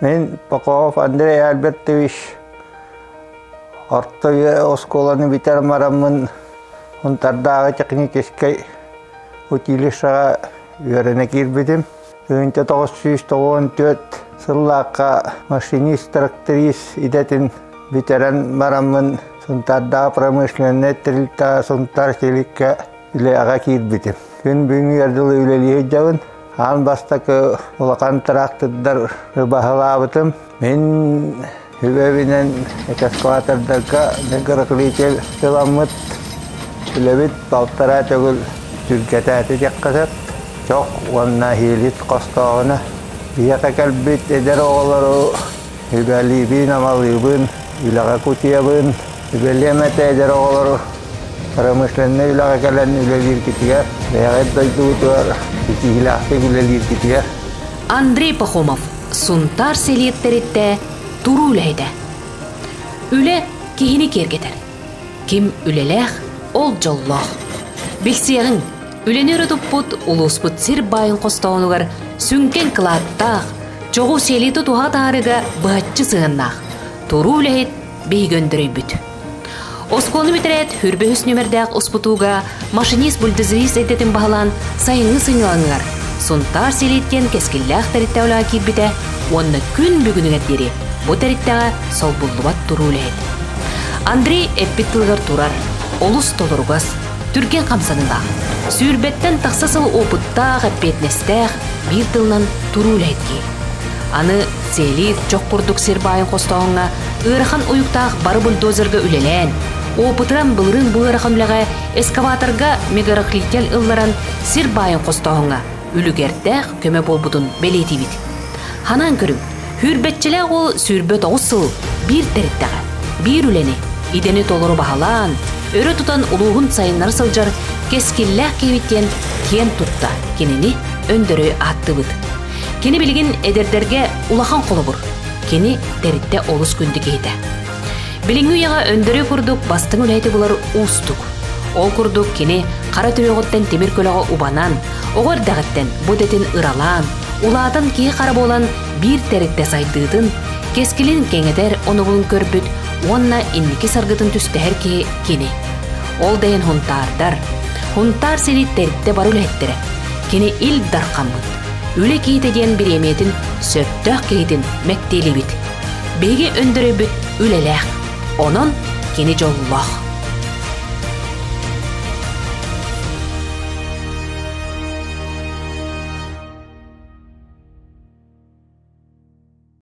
Мен Поков Андрей Альбертович Ортове осколаны битер марамын онтардағы техникескай училищаға үйеріне кирбедім. 1994 сыллаққа машинист, тракторист идетін битерен марамын сонтардағы промышленный тірілті сонтар селікке үлеға кирбедім. Күн бүгін ерділі үлелі жауын. Ан бастакы улақан трактордар рыбахалабытым. Мен хүбәбінен экскаватордарға негіріклетел сыламыт үлебіт балтара төгіл түргетәті дек қасап. Чоқ онна хилит қостағына. Бияқа кәлбет едер оғылары хүбәлібін, амалыбын, үліға күтиябын. Хүбәлемәті едер оғылары промышленный үліға кәлін үлелер кетігер. Бәғет дойдуытуар. Андрей Пахомов сунтар селиеттеритте туру үлейді. Үле кихини кергетер. Ким үлелех, ол жоллох. Бексияғын, үлені үрітіппұт, улуспұт сир байын қостауынығар сүнкен қылаттақ, жоғу селиеті туға тарыға бұғатчы сығыннақ. Туру үлейд бейгөндірі бүт. Осколны битерет хүрбе хүс нөмердәк успутуга машинист бульдозерист әйтетін бағалан сайыңы сыңылаңығар. Сунтар селеткен кескілләқ тәріттәуліға кирбіте, онны күн бүгінігет дері. Бұ тәріттәға сол бұлдубат тұру үлейді. Андрей әппеттілгір турар, олыс толырғас, түрген қамсанында. Сүйірбеттен тақсасыл опыттақ әппетнестәқ бір тылынан тұру үлейді. Аны селит жоқ құрдық сербайын қостауыңа ұрақан ұйықтақ бары бульдозерға үлелен. Опытыран бұлырын бұлырақын үліға эскаваторға мегарақлиттел ұлларан сербайын қостауыңа үлігердәқ көмі болбудын белеті бит. Ханан көрім, хүрбетчілі ол сүрбет оғысыл бір тәріттіға, бір үлені, идені толыры бағалан, өрі тұтан ұлуғын сайынлар сылжар кескілләқ кевіттен кен тұтта, кенені өндірі атты бұд. Кені білген әдердерге улахан қолы бұр, кені тәрітті олыс күнді кейді. Біліңі ұяға өндірі күрдік бастың үләйті бұлар ұстық. Ол күрдік кені қара түрегіттен темір көліға ұбанан, оғыр дәғіттен бұдетін ұралан, улаатын кей қара болан бір тәрітті сайдыдың, кескілін кеңедер оны бұлын көрбіт, онна иннекі сарғытын түстәр кені. Ол дайын хунтар селит тәрітті бар үләйттірі, кені ил дарқамын. Үлі кейтеден бір еметін сөптөк кейтін мәктелі біт. Беге өндірі бүт үлеләқ, онын кені жоллақ.